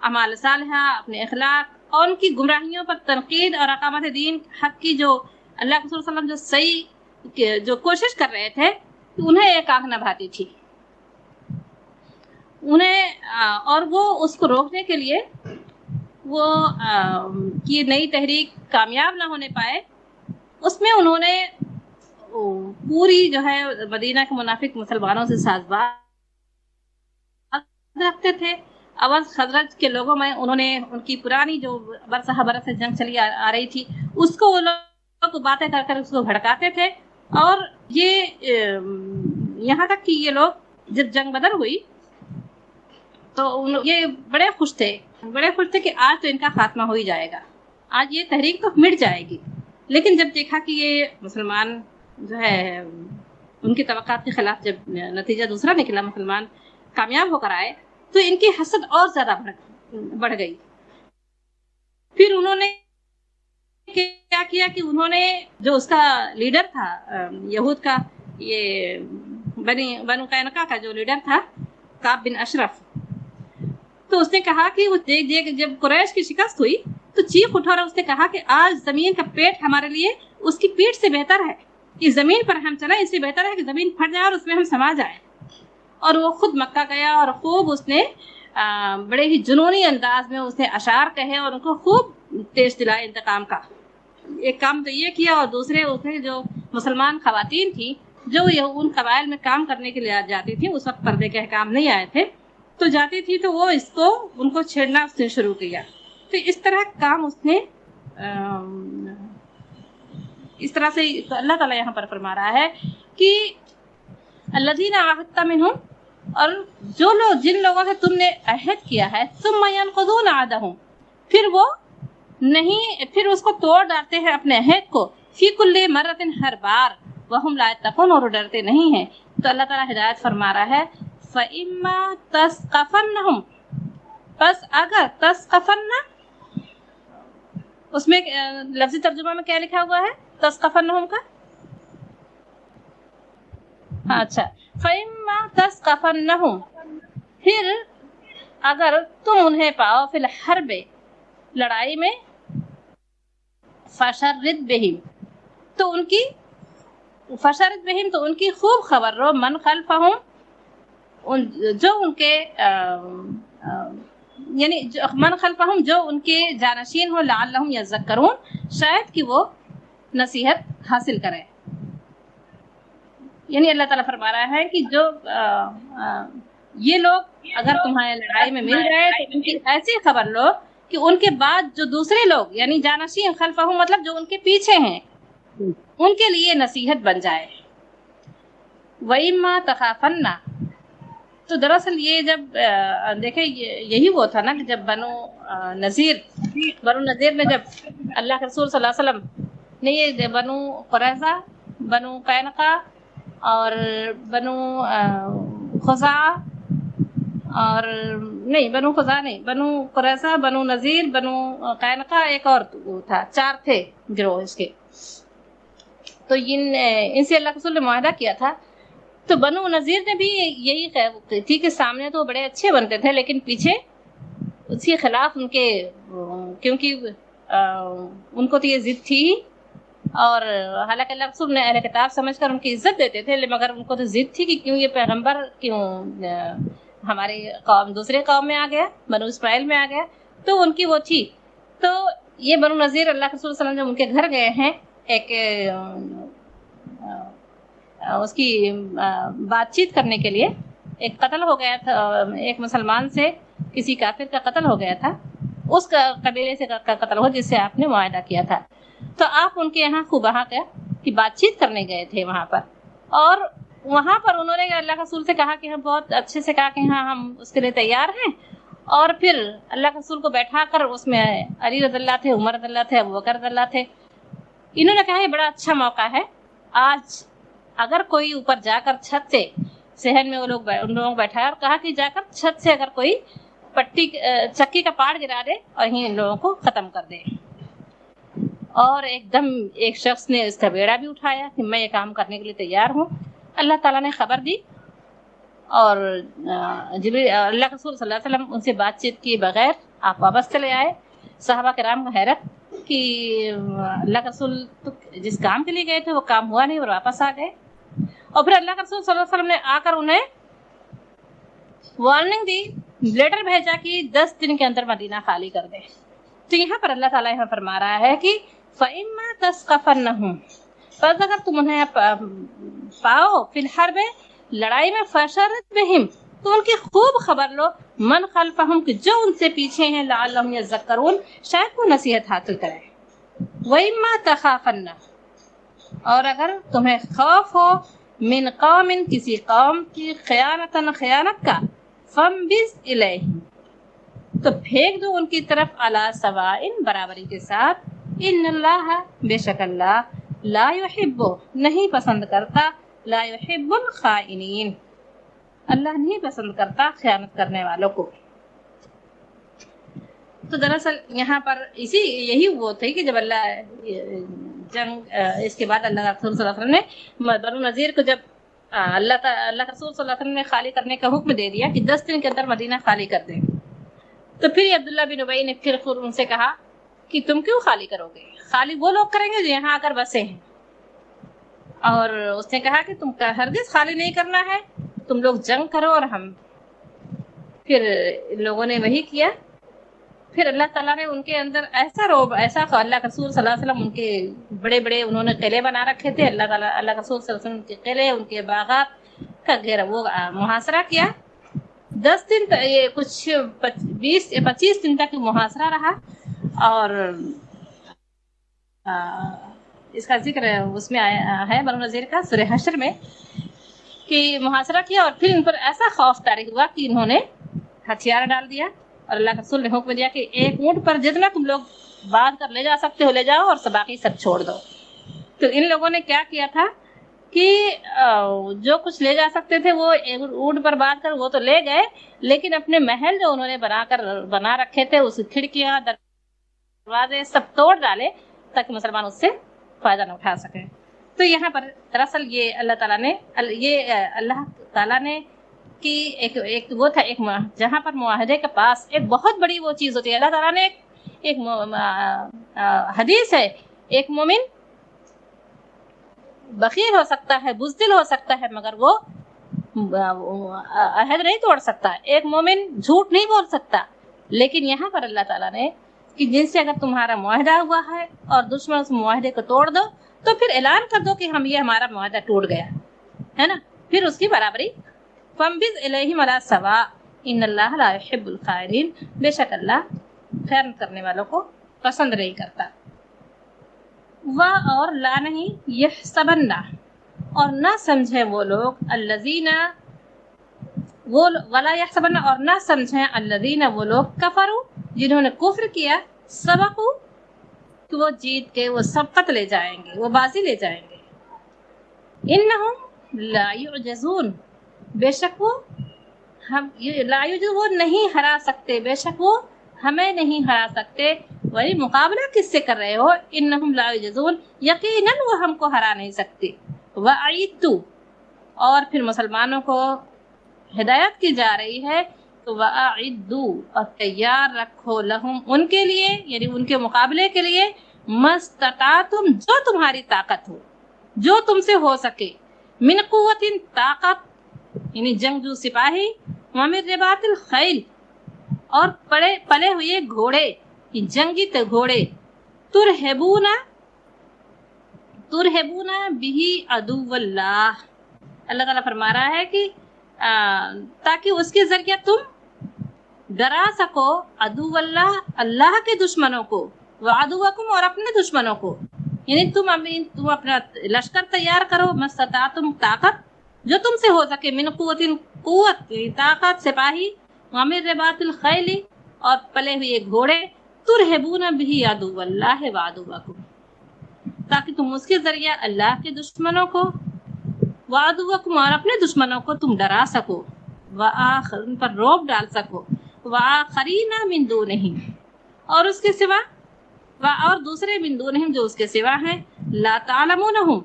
اعمال صالحہ، اپنے اخلاق اور ان کی گمراہیوں پر تنقید اور اقامت دین حق کی جو اللہ کے رسول صلی اللہ علیہ وسلم جو صحیح جو کوشش کر رہے تھے، انہیں ایک آنکھ نہ بھاتی تھی انہیں، اور وہ اس کو روکنے کے لیے وہ کی نئی تحریک کامیاب نہ ہونے پائے، اس میں انہوں نے پوری جو ہے مدینہ کے منافق مسلمانوں سے ساز باز رکھتے تھے۔ اوس خزرج کے لوگوں میں انہوں نے ان کی پرانی جو برسہ برس سے جنگ چلی آ رہی تھی اس کو وہ لوگ باتیں کر کر اس کو بھڑکاتے تھے، اور یہ یہاں تک کہ یہ لوگ جب جنگ بدر ہوئی تو یہ بڑے خوش تھے کہ آج تو ان کا خاتمہ ہو ہی جائے گا، آج یہ تحریک تو مٹ جائے گی۔ لیکن جب دیکھا کہ یہ مسلمان جو ہے ان کی توقعات کے خلاف جب نتیجہ دوسرا نکلا، مسلمان کامیاب ہو کر آئے، تو ان کی حسد اور زیادہ بڑھ گئی۔ پھر انہوں نے کیا کیا کہ انہوں نے جو اس کا لیڈر تھا یہود کا، یہ بنو قینقاع کا جو لیڈر تھا کعب بن اشرف، تو اس نے کہا کہ وہ جب قریش کی شکست ہوئی تو چیخ اٹھا اور اس نے کہا کہ آج زمین کا پیٹ ہمارے لیے اس کی پیٹ سے بہتر ہے، کہ زمین پر ہم چلیں اس سے بہتر ہے کہ زمین پھٹ جائے اور اس میں ہم سما جائیں۔ اور وہ خود مکہ گیا اور خوب اس نے بڑے ہی جنونی انداز میں اس نے اشعار کہے اور ان کو خوب تیز دلائے انتقام کا۔ ایک کام تو یہ کیا، اور دوسرے اس نے جو مسلمان خواتین تھیں جو ان قبائل میں کام کرنے کے لیے جاتی تھیں، اس وقت پردے کے احکام نہیں آئے تھے، تو جاتی تھی تو وہ ان کو چھیڑنا اس نے شروع کیا۔ تو اس طرح کام اس نے اس طرح سے اللہ تعالیٰ یہاں پر فرما رہا ہے کہ الذین عاہدت منہم، اور جو لوگ جن لوگوں سے تم نے عہد کیا ہے، ثم ینقضون عہدہم، پھر اس کو توڑ ڈالتے ہیں اپنے عہد کو، فی کل مرۃ، ہر بار، وہم لا یتقون، اور ڈرتے نہیں ہیں۔ تو اللہ تعالیٰ ہدایت فرما رہا ہے فَإِمَّا تَسْقَفَنَّهُمْ، پس اگر تسقفن، اس میں لفظی ترجمہ میں کیا لکھا ہوا ہے تسقفنہم کا؟ اچھا، فَإِمَّا تَسْقَفَنَّهُمْ، پھر اگر تم انہیں پاؤ فی الحرب، لڑائی میں، فَشَرِّدْ بِهِمْ، تو ان کی خوب خبر رو، من خلفہم، جو ان کے یعنی من خلفہم، جو ان کے جانشین ہو، لعلہم یذکرون، شاید کہ وہ نصیحت حاصل کریں۔ یعنی اللہ تعالیٰ فرما رہا ہے کہ جو یہ لوگ اگر تمہارے لڑائی میں مل گئے تو ان کی ایسی خبر لو کہ ان کے بعد جو دوسرے لوگ یعنی جانشین خلفہم مطلب جو ان کے پیچھے ہیں ان کے لیے نصیحت بن جائے۔ وَإِمَّا تَخَافَنَّ، تو دراصل یہ جب دیکھیں یہی وہ تھا نا کہ جب بنو نذیر میں جب اللہ کے رسول صلی اللہ علیہ وسلم نے یہ بنو قریظہ، بنو قینقاع اور بنو خزاعہ اور بنو قریظہ، بنو نذیر، بنو قینقاع، ایک اور تھا، 4 تھے گروہ اس کے، تو ان سے اللہ کے رسول نے معاہدہ کیا تھا۔ تو بنو نذیر نے بھی یہی تھی کہ سامنے تو بڑے اچھے بنتے تھے لیکن پیچھے اسی خلاف ان کے، کیونکہ ان کو تو یہ ضد تھی، اور حالانکہ اللہ رسول نے اہل کتاب سمجھ کر ان کی عزت دیتے تھے، مگر ان کو تو ضد تھی کہ کیوں یہ پیغمبر کیوں ہماری قوم دوسرے قوم میں آ گیا، بنو اسماعیل میں آ گیا، تو ان کی وہ تھی۔ تو یہ بنو نذیر اللہ کے رسول صلی اللہ علیہ وسلم جب ان کے گھر گئے ہیں، ایک اس کی بات چیت کرنے کے لیے، ایک قتل ہو گیا تھا، ایک مسلمان سے کسی کافر کا قتل ہو گیا تھا، اس قبیلے سے کا قتل ہو جس سے آپ نے معاہدہ کیا تھا، تو آپ ان کے یہاں خوب وہاں کی بات چیت کرنے گئے تھے وہاں پر، اور وہاں پر انہوں نے اللہ کے رسول سے کہا کہ ہم بہت اچھے سے کہا کہ ہاں ہم اس کے لیے تیار ہیں، اور پھر اللہ کے رسول کو بیٹھا کر اس میں علی رضی اللہ تھے، عمر رضی اللہ تھے، ابو بکر رضی اللہ تھے، انہوں نے کہا یہ بڑا اچھا موقع ہے، آج اگر کوئی اوپر جا کر چھت سے، صحن میں ان لوگوں کو بیٹھایا اور کہا کہ جا کر چھت سے اگر کوئی چکی کا پاڑ گرا دے اور ان لوگوں کو ختم کر دے، اور ایک دم ایک شخص نے اس کا بیڑا بھی اٹھایا کہ میں یہ کام کرنے کے لیے تیار ہوں۔ اللہ تعالیٰ نے خبر دی اور اللہ کے رسول صلی اللہ علیہ وسلم ان سے بات چیت کیے بغیر آپ واپس چلے آئے۔ صحابہ کرام کو حیرت کہ اللہ کا رسول تو جس کام کے لیے گئے تھے وہ کام ہوا نہیں اور واپس آ گئے۔ اور پھر اللہ کا رسول صلی اللہ علیہ وسلم نے آ کر انہیں وارننگ دی، لیٹر بھیجا کہ 10 دن کے اندر مدینہ خالی کر دیں۔ تو یہاں پر اللہ تعالیٰ یہاں فرما رہا ہے کہ فَإِمَّا تَثْقَفَنَّهُمْ، پس اگر تم انہیں پاؤ فی الحرب، لڑائی میں، فَشَرِّدْ بِهِمْ، تو ان کی خوب خبر لو، من خلفہم، کہ جو ان سے پیچھے ہیں، لعلہم یذکرون، شاید وہ نصیحت حاصل کریں۔ وَإِمَّا تَخَافَنَّ، اور اگر تمہیں خوف ہو، من قوم، کسی قوم کی، خیانتاً، خیانت کا، فَانبِذْ إِلَيْهِمْ، تو پھینک دو ان کی طرف، علی سواء، برابری کے ساتھ، ان اللہ، بے شک اللہ، لا یحب، نہیں پسند کرتا، لا یحب الخائنین، اللہ نہیں پسند کرتا خیانت کرنے والوں کو۔ تو دراصل یہاں پر یہی وہ تھی کہ جب اللہ جنگ، اس کے بعد اللہ رسول صلی اللہ علیہ وسلم نے بنو نذیر کو جب اللہ رسول صلی اللہ علیہ وسلم نے خالی کرنے کا حکم دے دیا کہ 10 دن کے اندر مدینہ خالی کر دیں، تو پھر عبداللہ بن ابی نے پھر ان سے کہا کہ تم کیوں خالی کرو گے؟ خالی وہ لوگ کریں گے جو یہاں آ کر بسے ہیں۔ اور اس نے کہا کہ تم کا ہرگز خالی نہیں کرنا ہے، تم لوگ جنگ کرو اور ہم۔ پھر لوگوں نے وہی کیا۔ پھر اللہ تعالیٰ نے ان کے اندر ایسا روب، ایسا، اللہ کے رسول صلی اللہ علیہ وسلم ان کے بڑے بڑے انہوں نے قلعے بنا رکھے تھے، اللہ تعالیٰ، اللہ کے رسول صلی اللہ علیہ وسلم کے قلعے، ان کے باغات کا گھیرا، وہ محاصرہ کیا۔ 10 دن، یہ کچھ 25 دن تک محاصرہ رہا۔ اور اس کا ذکر اس میں آیا ہے بنو نذیر کا سورہ حشر میں، کہ محاصرہ کیا اور پھر ان پر ایسا خوف طاری ہوا کہ انہوں نے ہتھیار ڈال دیا، اور اللہ کے رسول نے حکم دیا کہ ایک اونٹ پر جتنا تم لوگ باندھ کر لے جا سکتے ہو لے جاؤ، اور باقی سب چھوڑ دو۔ تو ان لوگوں نے کیا کیا تھا کہ جو کچھ لے جا سکتے تھے وہ اونٹ پر باندھ کر وہ تو لے گئے، لیکن اپنے محل جو انہوں نے بنا رکھے تھے، اس کھڑکیاں، دروازے سب توڑ ڈالے تاکہ مسلمان اس سے فائدہ نہ اٹھا سکیں۔ تو یہاں پر دراصل یہ اللہ تعالیٰ نے کہ ایک وہ تھا، ایک جہاں پر معاہدے کے پاس ایک بہت بڑی وہ چیز ہوتی ہے، اللہ تعالیٰ نے ایک حدیث ہے، ایک مومن بخیل ہو سکتا ہے، بزدل ہو سکتا ہے، مگر وہ عہد نہیں توڑ سکتا، ایک مومن جھوٹ نہیں بول سکتا۔ لیکن یہاں پر اللہ تعالیٰ نے کہ جن سے اگر تمہارا معاہدہ ہوا ہے اور دشمن اس معاہدے کو توڑ دو، تو پھر اعلان کر دو کہ یہ ہمارا معاہدہ ٹوٹ گیا ہے نا، پھر اس کی برابری۔ فَانبِذْ إِلَيْهِمْ عَلَىٰ سَوَاءٍ إِنَّ اللَّهَ لَا يُحِبُّ الْخَائِنِينَ، بے شک اللہ خیانت کرنے والوں کو پسند نہیں کرتا۔ اور لا نہیں، یحسبن، اور نہ سمجھیں وہ لوگ، الذین، ولا یحسبن، اور نہ سمجھیں الذین، وہ لوگ، کفروا، جنہوں نے کفر کیا، سبقوا، کہ وہ جیت کے، وہ سبقت لے جائیں گے، وہ بازی لے جائیں گے۔ انہم لا یعجزون، بے شک وہ لا یعجزون، وہ نہیں ہرا سکتے، بے شک وہ ہمیں نہیں ہرا سکتے۔ وہی مقابلہ کس سے کر رہے ہو؟ انہم لا یعجزون، یقیناً وہ ہم کو ہرا نہیں سکتے۔ وَأَعِدُّوا، اور پھر مسلمانوں کو ہدایت کی جا رہی ہے، تو وَأَعِدُّوا، اور تیار رکھو، لہم، ان کے لیے، یعنی ان کے مقابلے کے لیے، مَسْتَطَعْتُمْ، جو تمہاری طاقت ہو، جو تم سے ہو سکے، من قوت، طاقت، یعنی جنگجو سپاہی، وَمِن رِبَاطِ الْخَيْلِ، اور پلے ہوئے گھوڑے، جنگی گھوڑے، ترہبون بِهِ عَدُوَّ اللَّهِ، اللہ تعالیٰ فرما رہا ہے کہ تاکہ اس کے ذریعے تم ڈرا سکو عدو اللہ، اللہ کے دشمنوں کو، وعدوکم، اور اپنے دشمنوں کو، یعنی تم اپنا لشکر تیار کرو، مستطاعتم، طاقت جو تم سے ہو سکے، من قوت، قوت، طاقت، سپاہی، ومن رباط الخیل، اور پلے ہوئے گھوڑے، ترہبون بہ عدو اللہ وعدوکم، تاکہ تم اس کے ذریعے اللہ کے دشمنوں کو، وعدوکم، اور اپنے دشمنوں کو تم ڈرا سکو، ان پر روب ڈال سکو، وآخرین من دونہم، اور اس کے سوا، اور دوسرے من دونہم جو اس کے سوا ہیں، لا تعلمونہم،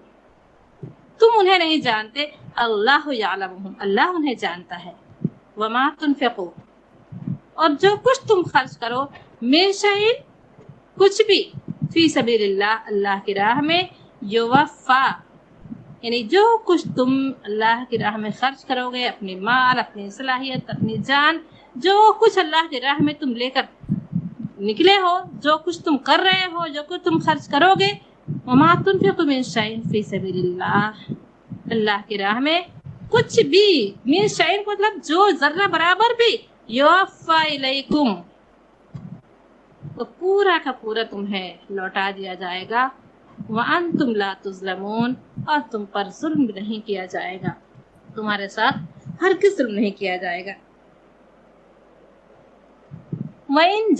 تم انہیں نہیں جانتے، اللہ یعلمہم، اللہ انہیں جانتا ہے، وما تنفقوا، اور جو کچھ تم خرچ کرو من شیء کچھ بھی فی سبیل اللہ اللہ کی راہ میں یوفا یعنی جو کچھ تم اللہ کی راہ میں خرچ کرو گے اپنی مال اپنی صلاحیت اپنی جان جو کچھ اللہ کی راہ میں تم لے کر نکلے ہو جو کچھ تم کر رہے ہو جو کچھ تم خرچ کرو گے وما تنفقوا من شیء فی سبیل اللہ اللہ کی راہ میں کچھ بھی من شیء مطلب جو ذرہ برابر بھی یوفا الیکم تو پورا کا پورا تمہیں لوٹا دیا جائے گا وَأَنْتُمْ لَا تُظْلَمُونَ اور تم پر ظلم نہیں کیا جائے گا تمہارے ساتھ ہرگز ظلم نہیں کیا جائے گا وَإِنْ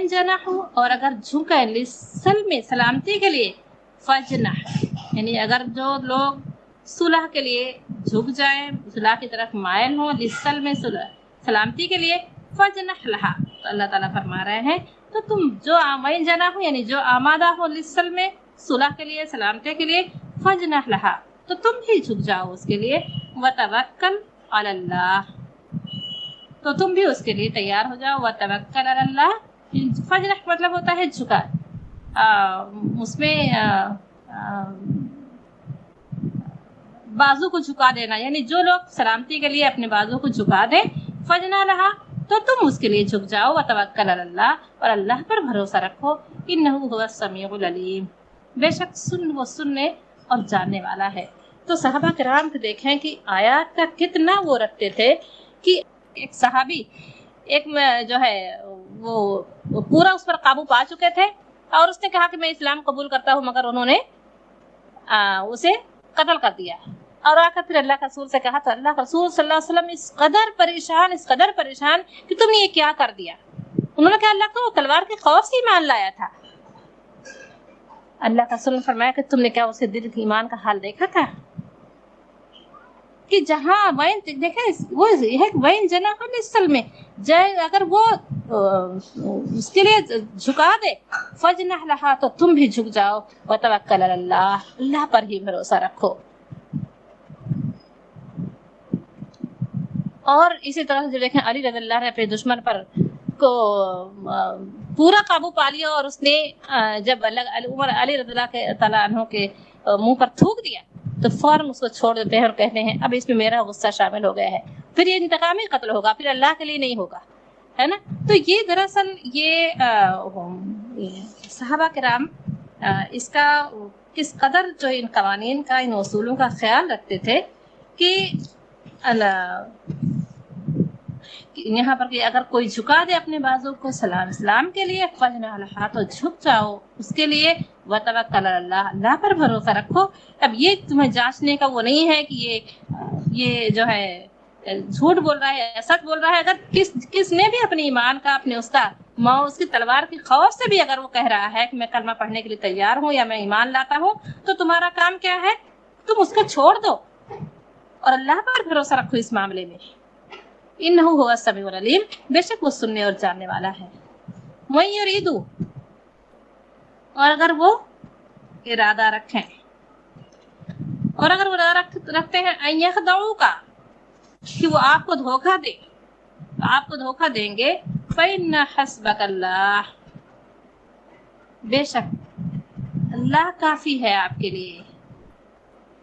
جَنَحُوا اور اگر جھکیں لِلسَّلْمِ سلامتی کے لیے فَجْنَحْ یعنی اگر جو لوگ صلح کے لیے جھک جائیں صلح کی طرف مائل ہوں لِلسَّلْمِ سلامتی کے لیے فَجْنَحْ لَهَا تو اللہ تعالیٰ فرما رہے ہیں تو تم جو وَإِنْ جَنَحُوا یعنی جو آمادہ ہو لِلسَّلْمِ صلح کے لیے سلامتی کے لیے فَجْنَحْ لَهَا تو تم بھی جھک جاؤ اس کے لیے وَتَوَكَّلْ عَلَى اللَّهِ تو تم بھی اس کے لیے تیار ہو جاؤ وَتَوَكَّلْ عَلَى اللَّهِ فَجْنَحْ مطلب ہوتا ہے جھکا اس میں بازو کو جھکا دینا یعنی جو لوگ سلامتی کے لیے اپنے بازو کو جھکا دیں فَجْنَحْ لَهَا تو تم اس کے لیے جھک جاؤ وتوکل علی اللہ اور اللہ پر بھروسہ رکھو انہ هو السمیع العلیم بے شک وہ سننے اور جاننے والا ہے تو صحابہ کرام کو دیکھیں کہ آیات کا کتنا وہ رکھتے تھے کہ ایک صحابی ایک جو ہے وہ پورا اس پر قابو پا چکے تھے اور اس نے کہا کہ میں اسلام قبول کرتا ہوں مگر انہوں نے اسے قتل کر دیا اور آ کر پھر اللہ کے رسول سے کہا تو اللہ کے رسول صلی اللہ علیہ وسلم اس قدر پریشان کہ تم نے یہ کیا کر دیا انہوں نے کہا اللہ کو تلوار کے خوف سے ایمان لایا تھا اللہ کا رسول نے فرمایا کہ تم نے کیا اس کے دل کے ایمان کا حال دیکھا تھا کہ جہاں وَإِنْ جَنَحُوا لِلسَّلْمِ اگر وہ اس کے لیے جھکا دے فَجْنَحْ لَهَا تو تم بھی جھک جاؤ وَتَوَكَّلْ عَلَى اللَّهِ اللہ پر ہی بھروسہ رکھو اور اسی طرح سے دیکھیں علی رضی اللہ نے اپنے دشمن پر کو پورا قابو پا لیا اور اس نے جب علی رضی اللہ کے تعالیٰ عنہ کے منہ پر تھوک دیا تو فوراً اس کو چھوڑ دیتے ہیں اور کہتے ہیں اب اس میں میرا غصہ شامل ہو گیا ہے پھر یہ انتقامی قتل ہوگا پھر اللہ کے لیے نہیں ہوگا ہے نا تو یہ دراصل یہ صحابہ کرام اس کا کس قدر جو ان قوانین کا ان اصولوں کا خیال رکھتے تھے کہ یہاں پر کہ اگر کوئی جھکا دے اپنے بازو کو اسلام کے لیے فَجْنَحْ لَهَا تو جھک جاؤ اس کے لیے وَتَوَكَّلْ عَلَى اللَّهِ اللہ پر بھروسہ رکھو اب یہ تمہیں جانچنے کا وہ نہیں ہے کہ یہ جو ہے جھوٹ بول رہا ہے سچ بول رہا ہے اگر کس نے بھی اپنے ایمان کا اپنے اس کا اس کی تلوار کی خوف سے بھی اگر وہ کہہ رہا ہے کہ میں کلمہ پڑھنے کے لیے تیار ہوں یا میں ایمان لاتا ہوں تو تمہارا کام کیا ہے تم اس کو چھوڑ دو اور اللہ پر بھروسہ رکھو اس معاملے میں انہ هو السمیع العلیم بے شک وہ سننے اور جاننے والا ہے وَإِن يُرِيدُوا اور اگر وہ ارادہ رکھیں اور اگر وہ ارادہ رکھتے ہیں ان يخدعوك کہ وہ آپ کو دھوکہ دے آپ کو دھوکہ دیں گے فَإِنَّ حَسْبَكَ اللَّهُ بے شک اللہ کافی ہے آپ کے لیے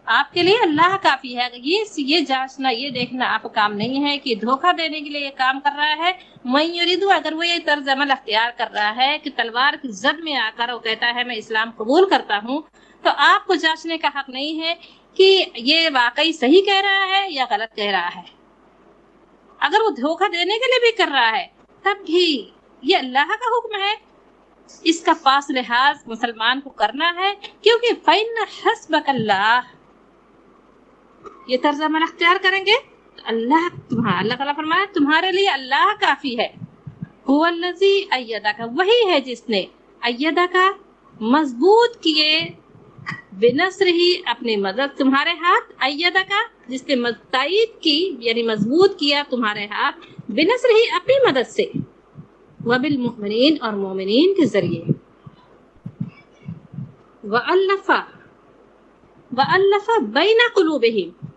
اللہ کافی ہے یہ جانچنا یہ دیکھنا آپ کا کام نہیں ہے کہ دھوکہ دینے کے لیے یہ کام کر رہا ہے وَإِن يُرِيدُوا اگر وہ یہ طرز عمل اختیار کر رہا ہے کہ تلوار کی زد میں آ کر وہ کہتا ہے میں اسلام قبول کرتا ہوں تو آپ کو جانچنے کا حق نہیں ہے کہ یہ واقعی صحیح کہہ رہا ہے یا غلط کہہ رہا ہے اگر وہ دھوکہ دینے کے لیے بھی کر رہا ہے تب بھی یہ اللہ کا حکم ہے اس کا پاس لحاظ مسلمان کو کرنا ہے کیونکہ فَإِنَّ حَسْبَكَ اللَّهُ یہ طرز عمل اختیار کریں گے اللہ تعالیٰ فرمایا تمہارے لیے اللہ کافی ہے هو الذی ایدک وہی ہے جس نے ایدک مضبوط کیے بنصر ہی اپنی مدد تمہارے ہاتھ ایدک جس نے تائید کی یعنی مضبوط کیا تمہارے ہاتھ بنصر ہی اپنی مدد سے وبالمؤمنین اور مومنین کے ذریعے وَأَلَّفَ بَيْنَ قُلُوبِهِمْ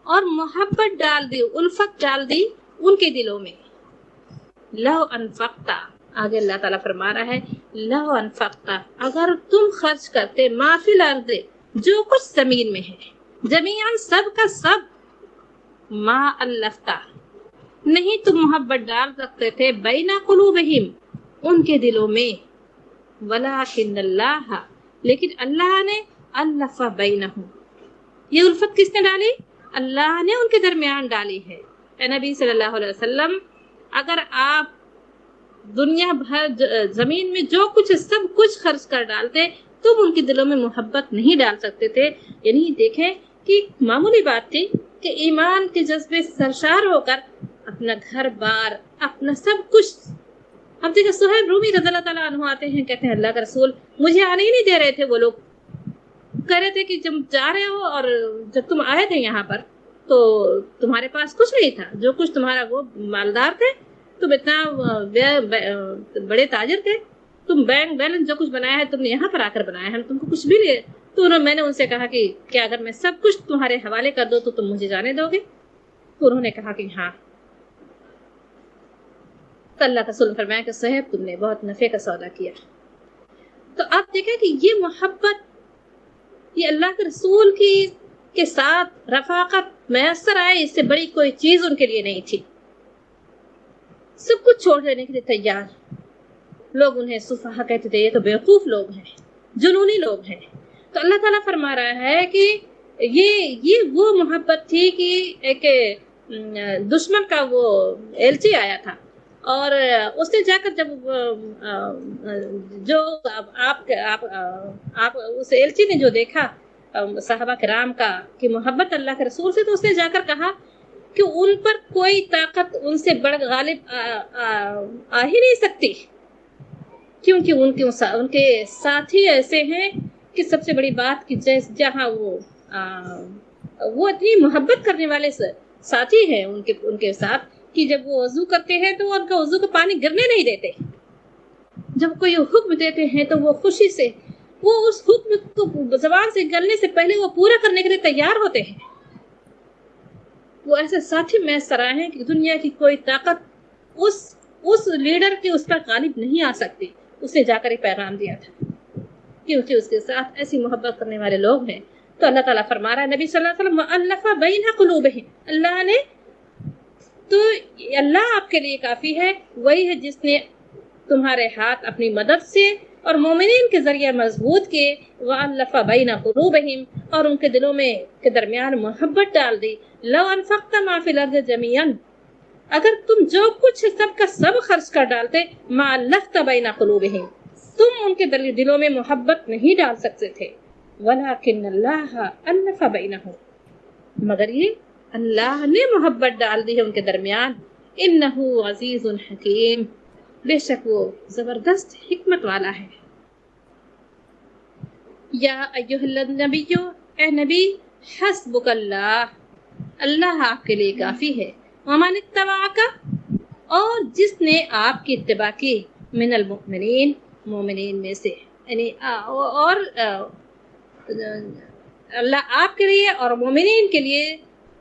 اور محبت ڈال دی الفت ڈال دی ان کے دلوں میں لو انفقتا، آگے اللہ تعالیٰ فرما رہا ہے لو انفقتا، اگر تم خرچ کرتے ما فی الارض، جو کچھ زمین میں ہے، جمیعاً سب کا سب، ما الفتا، نہیں تم محبت ڈال سکتے تھے بین قلوبہم، ان کے دلوں میں، ولکن اللہ، لیکن اللہ نے الف بینہم، یہ الفت کس نے ڈالی؟ اللہ نے ان کے درمیان ڈالی ہے۔ اے نبی صلی اللہ علیہ وسلم، اگر آپ دنیا بھر زمین میں جو کچھ سب کچھ خرچ کر ڈالتے، تم ان کے دلوں میں محبت نہیں ڈال سکتے تھے۔ یعنی دیکھیں کہ معمولی بات تھی کہ ایمان کے جذبے سرشار ہو کر اپنا گھر بار، اپنا سب کچھ، اب دیکھیں صہیب رومی رضی اللہ تعالیٰ عنہ آتے ہیں، کہتے ہیں اللہ کا رسول مجھے آنے ہی نہیں دے رہے تھے، وہ لوگ کہہ رہے تھے کہ جب جا رہے ہو اور جب تم آئے تھے یہاں پر تو تمہارے پاس کچھ نہیں تھا، جو کچھ تمہارا، وہ مالدار تھے، تم اتنا بڑے تاجر تھے، تم بینک بیلنس جو کچھ بنایا ہے تم نے یہاں پر آ کر بنایا ہے، ہم تم کو کچھ بھی نہیں، تو میں نے ان سے کہا کہ کیا اگر میں سب کچھ تمہارے حوالے کر دو تو تم مجھے جانے دو گے؟ تو انہوں نے کہا کہ ہاں۔ تو اللہ کا رسول فرمایا کہ صہیب تم نے بہت نفع کا سودا کیا۔ تو آپ دیکھیں کہ یہ محبت، یہ اللہ کے رسول کے ساتھ رفاقت میسر آئے، اس سے بڑی کوئی چیز ان کے لیے نہیں تھی۔ سب کچھ چھوڑ دینے کے لیے تیار، لوگ انہیں سفہا کہتے تھے، یہ تو بیوقوف لوگ ہیں، جنونی لوگ ہیں۔ تو اللہ تعالیٰ فرما رہا ہے کہ یہ وہ محبت تھی کہ ایک دشمن کا وہ ایلچی آیا تھا، اور اس نے جا کر جب جو آپ اس ایلچی نے جو دیکھا صحابہ کرام کا کہ محبت اللہ کے رسول سے، تو اس نے جا کر کہا کہ ان پر کوئی طاقت ان سے بڑھ غالب آ ہی نہیں سکتی، کیونکہ ان کے ساتھی ایسے ہیں کہ سب سے بڑی بات کہ جہاں وہ اتنی محبت کرنے والے ساتھی ہیں ان کے ساتھ کہ جب وہ وضو کرتے ہیں تو ان کا وضو کا پانی گرنے نہیں دیتے، جب کوئی حکم دیتے ہیں تو وہ خوشی سے وہ اس حکم کو زبان سے نکلنے سے پہلے وہ پورا کرنے کے لیے تیار ہوتے ہیں۔ وہ ایسے ساتھی میسر آئے ہیں کہ دنیا کی کوئی طاقت اس لیڈر کے اس پر غالب نہیں آ سکتی۔ اس نے جا کر ایک پیغام دیا تھا کیونکہ اس کے ساتھ ایسی محبت کرنے والے لوگ ہیں۔ تو اللہ تعالیٰ فرما رہا ہے نبی صلی اللہ علیہ وسلم وَأَلَّفَ بَيْنَ قُلُوبِهِمْ، اللہ نے، تو اللہ آپ کے لیے کافی ہے، وہی ہے جس نے تمہارے ہاتھ اپنی مدد سے اور مومنین کے ذریعے مضبوط کیے، وَأَلَّفَ بَيْنَ قُلُوبِهِمْ، اور ان کے دلوں میں کے درمیان محبت ڈال دی۔ لَوْ أَنفَقْتَ مَا فِي الْأَرْضِ جَمِيعًا، اگر تم جو کچھ سب کا سب خرچ کر ڈالتے، مَا أَلَّفْتَ بَيْنَ قُلُوبِهِمْ، تم ان کے دلوں میں محبت نہیں ڈال سکتے تھے، وَلَكِنَّ اللَّهَ أَلَّفَ بَيْنَهُمْ، مگر یہ اللہ نے محبت ڈال دی ہے ان کے درمیان۔ إِنَّهُ عَزِيزٌ حَكِيمٌ، بے شک وہ زبردست حکمت والا ہے۔ یا ایھا النبی، اے نبی، حسبک اللہ، اللہ آپ کے لیے کافی ہے، ومن اتبعک، اور جس نے آپ کی اتباع کی، من المؤمنین، مومنین میں سے، یعنی اور اللہ آپ کے لیے اور مومنین کے لیے،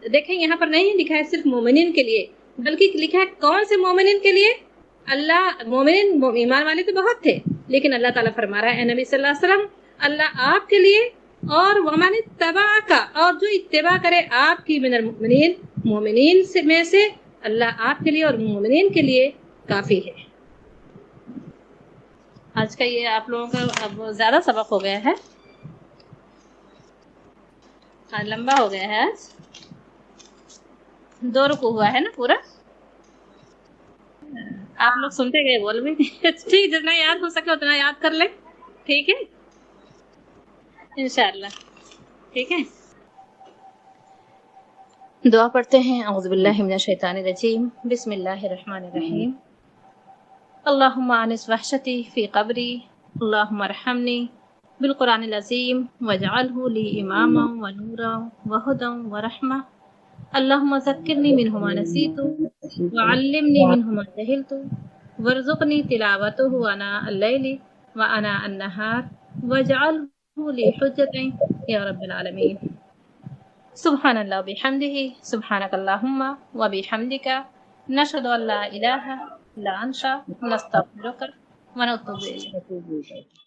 دیکھیں یہاں پر نہیں لکھا ہے صرف مومنین کے لیے، بلکہ لکھا ہے کون سے مومنین کے لیے؟ اللہ، مومنین ایمان والے تو بہت تھے، لیکن اللہ تعالیٰ فرما رہا ہے اے نبی صلی اللہ علیہ وسلم، اللہ آپ کے لیے اور ومن اتبعک، اور جو اتباع کرے آپ کی، من المؤمنین، مومنین میں سے، اللہ آپ کے لیے اور مومنین کے لیے کافی ہے۔ آج کا یہ آپ لوگوں کا اب زیادہ سبق ہو گیا ہے، لمبا ہو گیا ہے، آج 2 رکوع ہوا ہے نا پورا، آپ لوگ سنتے گئے بول بھی ٹھیک، جتنا یاد ہو سکے اتنا یاد کر لیں، ٹھیک ہے انشاءاللہ، ٹھیک ہے۔ دعا پڑھتے ہیں۔ اعوذ باللہ من الشیطان الرجیم، بسم اللہ الرحمن الرحیم۔ اللہم آنس وحشتی فی قبری، اللہم ارحمنی بالقرآن العظیم واجعلہ لی اماما ونورا وہدا ورحمہ، اللہم ذکرنی منہ ما نسیت وعلمنی منہ ما جہلت وارزقنی تلاوتہ آناء اللیل وآناء النہار واجعلہ لی حجۃ یا رب العالمین۔ سبحان اللہ وبحمدہ، سبحانک اللہم وبحمدک، نشهد ان لا اله الا انت نستغفرك ونتوب الیک.